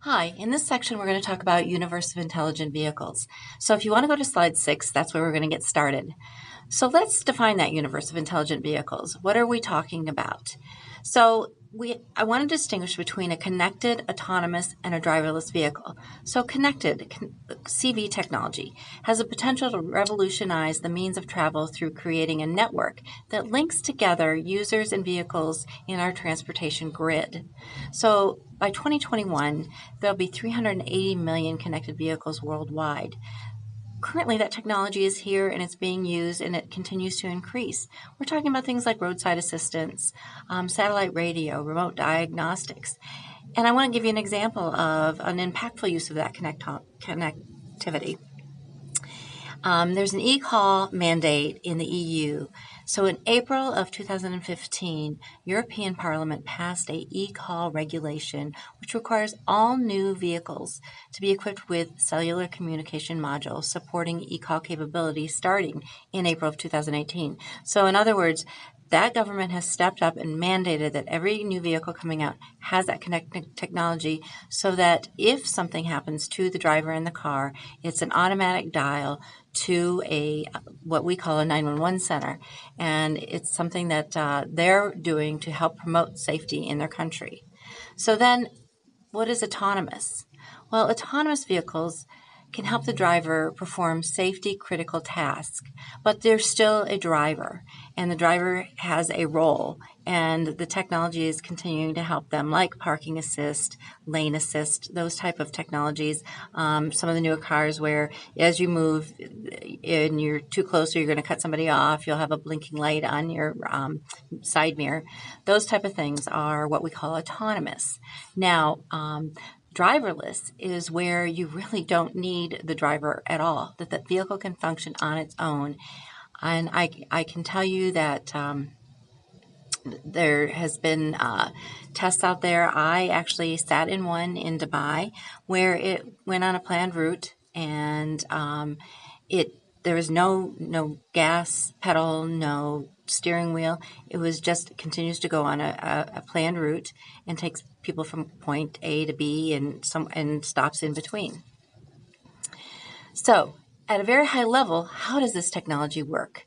Hi, in this section we're going to talk about universe of intelligent vehicles. So if you want to go to slide 6, that's where we're going to get started. So let's define that universe of intelligent vehicles. What are we talking about? So I want to distinguish between a connected, autonomous, and a driverless vehicle. So connected, CV technology, has the potential to revolutionize the means of travel through creating a network that links together users and vehicles in our transportation grid. So by 2021, there'll be 380 million connected vehicles worldwide. Currently, that technology is here and it's being used and it continues to increase. We're talking about things like roadside assistance, satellite radio, remote diagnostics. And I want to give you an example of an impactful use of that connectivity. There's an e-call mandate in the EU. So in April of 2015, European Parliament passed a e-call regulation which requires all new vehicles to be equipped with cellular communication modules supporting e-call capability starting in April of 2018. So in other words, that government has stepped up and mandated that every new vehicle coming out has that connecting technology so that if something happens to the driver in the car, it's an automatic dial to what we call a 911 center. And it's something that they're doing to help promote safety in their country. So then, what is autonomous? Well, autonomous vehicles can help the driver perform safety critical tasks, but there's still a driver, and the driver has a role, and the technology is continuing to help them, like parking assist, lane assist, those type of technologies. Some of the newer cars where as you move and you're too close or you're going to cut somebody off, you'll have a blinking light on your side mirror. Those type of things are what we call autonomous. Now, driverless is where you really don't need the driver at all, that the vehicle can function on its own. And I can tell you that there has been tests out there. I actually sat in one in Dubai where it went on a planned route, and there was no gas pedal, no steering wheel. It was just continues to go on a planned route and takes people from point A to B and stops in between. So, at a very high level, how does this technology work?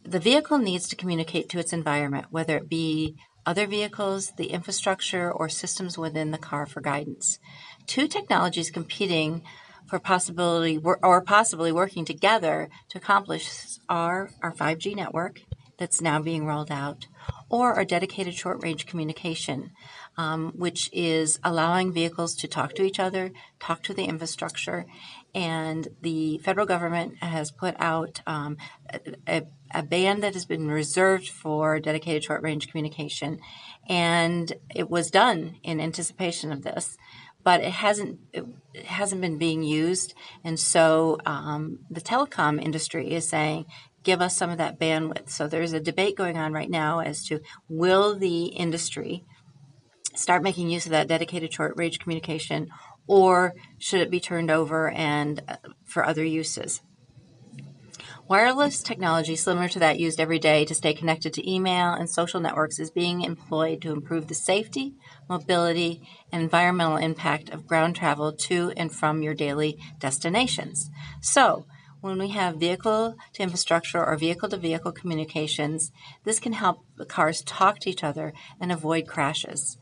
The vehicle needs to communicate to its environment, whether it be other vehicles, the infrastructure, or systems within the car for guidance. Two technologies competing for possibly working together to accomplish are our 5G network that's now being rolled out, or our dedicated short-range communication, which is allowing vehicles to talk to each other, talk to the infrastructure, and the federal government has put out a band that has been reserved for dedicated short-range communication, and it was done in anticipation of this, but it hasn't been being used, and so the telecom industry is saying, give us some of that bandwidth. So there's a debate going on right now as to will the industry start making use of that dedicated short-range communication, or should it be turned over and for other uses? Wireless technology similar to that used every day to stay connected to email and social networks is being employed to improve the safety, mobility, and environmental impact of ground travel to and from your daily destinations. So, when we have vehicle to infrastructure or vehicle to vehicle communications, this can help the cars talk to each other and avoid crashes.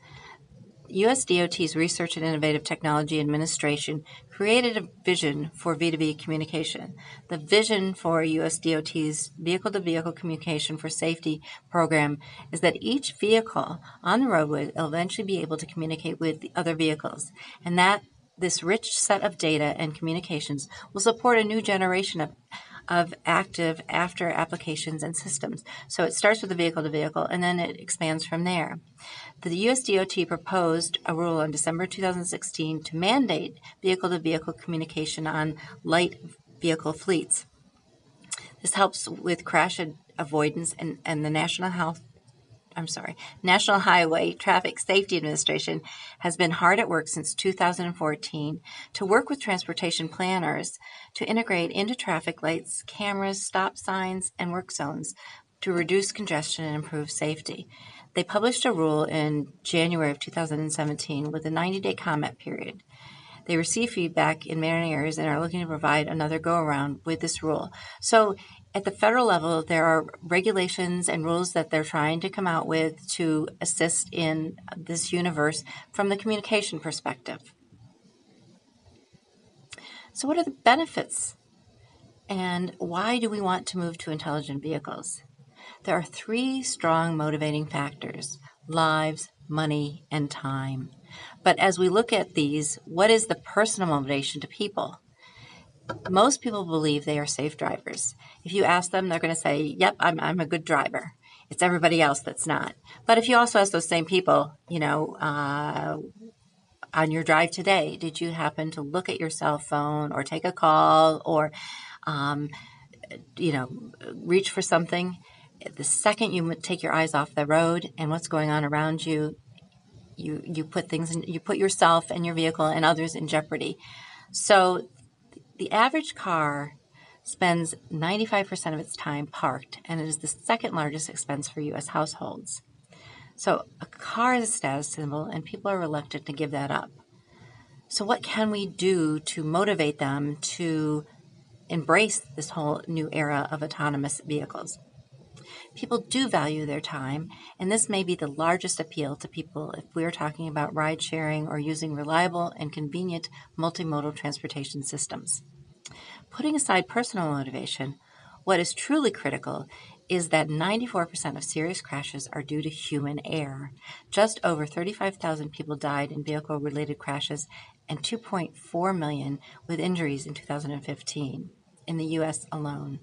U.S. DOT's Research and Innovative Technology Administration created a vision for V2V communication. The vision for U.S. DOT's Vehicle-to-Vehicle Communication for Safety program is that each vehicle on the roadway will eventually be able to communicate with the other vehicles, and that this rich set of data and communications will support a new generation of active after applications and systems. So it starts with the vehicle to vehicle and then it expands from there. The US DOT proposed a rule in December 2016 to mandate vehicle to vehicle communication on light vehicle fleets. This helps with crash avoidance, and the National Highway Traffic Safety Administration has been hard at work since 2014 to work with transportation planners to integrate into traffic lights, cameras, stop signs, and work zones to reduce congestion and improve safety. they published a rule in January of 2017 with a 90-day comment period. They receive feedback in many areas and are looking to provide another go-around with this rule. So at the federal level, there are regulations and rules that they're trying to come out with to assist in this universe from the communication perspective. So what are the benefits? And why do we want to move to intelligent vehicles? There are three strong motivating factors: lives, money, and time. But as we look at these, what is the personal motivation to people? Most people believe they are safe drivers. If you ask them, they're going to say, yep, I'm a good driver. It's everybody else that's not. But if you also ask those same people, on your drive today, did you happen to look at your cell phone or take a call or, reach for something? The second you take your eyes off the road and what's going on around you, you put things in, you put yourself and your vehicle and others in jeopardy. So the average car spends 95% of its time parked, and it is the second largest expense for U.S. households. So a car is a status symbol, and people are reluctant to give that up. So what can we do to motivate them to embrace this whole new era of autonomous vehicles? People do value their time, and this may be the largest appeal to people if we are talking about ride sharing or using reliable and convenient multimodal transportation systems. Putting aside personal motivation, what is truly critical is that 94% of serious crashes are due to human error. Just over 35,000 people died in vehicle-related crashes and 2.4 million with injuries in 2015 in the U.S. alone.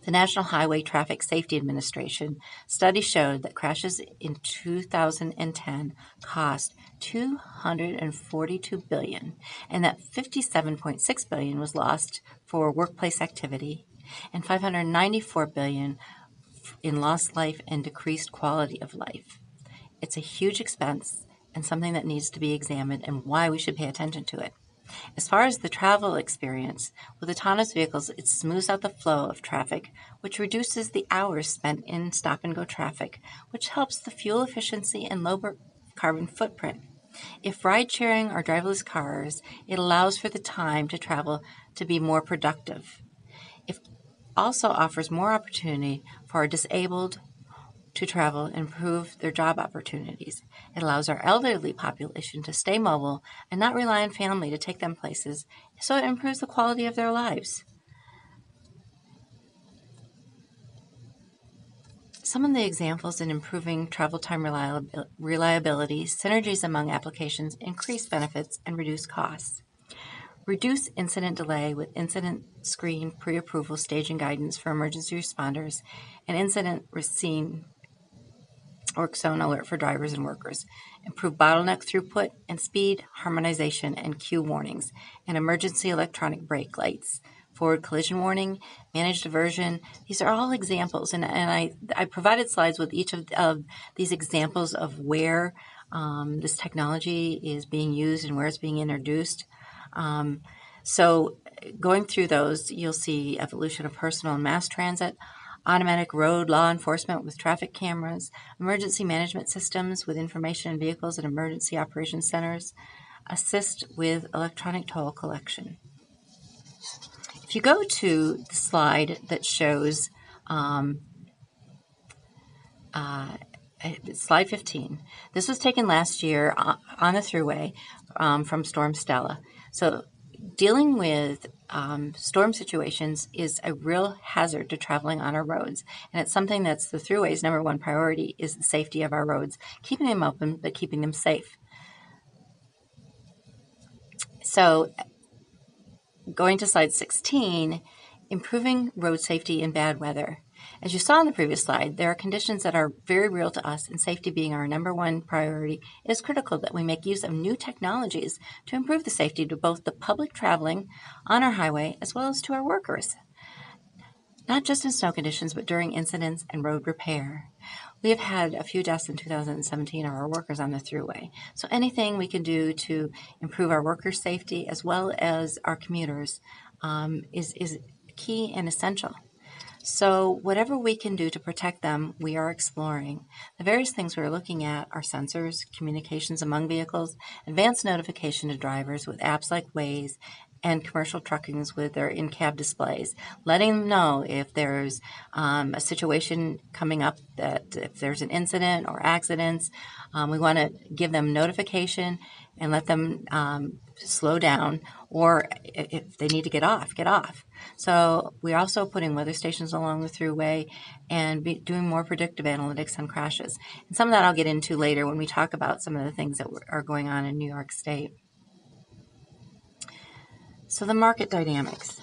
The National Highway Traffic Safety Administration study showed that crashes in 2010 cost $242 billion, and that $57.6 billion was lost for workplace activity, and $594 billion in lost life and decreased quality of life. It's a huge expense and something that needs to be examined and why we should pay attention to it. As far as the travel experience, with autonomous vehicles, it smooths out the flow of traffic, which reduces the hours spent in stop-and-go traffic, which helps the fuel efficiency and low carbon footprint. If ride-sharing or driverless cars, it allows for the time to travel to be more productive. It also offers more opportunity for our disabled to travel and improve their job opportunities. It allows our elderly population to stay mobile and not rely on family to take them places, so it improves the quality of their lives. Some of the examples in improving travel time reliability, synergies among applications, increase benefits, and reduce costs. Reduce incident delay with incident screen pre-approval staging guidance for emergency responders and incident scene work zone alert for drivers and workers. Improve bottleneck throughput and speed, harmonization, and queue warnings, and emergency electronic brake lights. Forward collision warning, managed diversion. These are all examples, and I provided slides with each of these examples of where this technology is being used and where it's being introduced. So going through those, you'll see evolution of personal and mass transit, automatic road law enforcement with traffic cameras, emergency management systems with information in vehicles and emergency operations centers, assist with electronic toll collection. If you go to the slide that shows slide 15, this was taken last year on the Thruway from Storm Stella. So dealing with storm situations is a real hazard to traveling on our roads, and it's something that's the Thruway's number one priority is the safety of our roads, keeping them open but keeping them safe. So going to slide 16, improving road safety in bad weather. As you saw in the previous slide, there are conditions that are very real to us, and safety being our number one priority, it is critical that we make use of new technologies to improve the safety to both the public traveling on our highway as well as to our workers, not just in snow conditions, but during incidents and road repair. We have had a few deaths in 2017 of our workers on the Thruway. So anything we can do to improve our workers' safety as well as our commuters is key and essential. So whatever we can do to protect them, we are exploring. The various things we're looking at are sensors, communications among vehicles, advanced notification to drivers with apps like Waze, and commercial truckings with their in-cab displays, letting them know if there's a situation coming up, that if there's an incident or accidents, we want to give them notification and let them slow down, or if they need to get off, get off. So we're also putting weather stations along the thruway and doing more predictive analytics on crashes. And some of that I'll get into later when we talk about some of the things that are going on in New York State. So the market dynamics.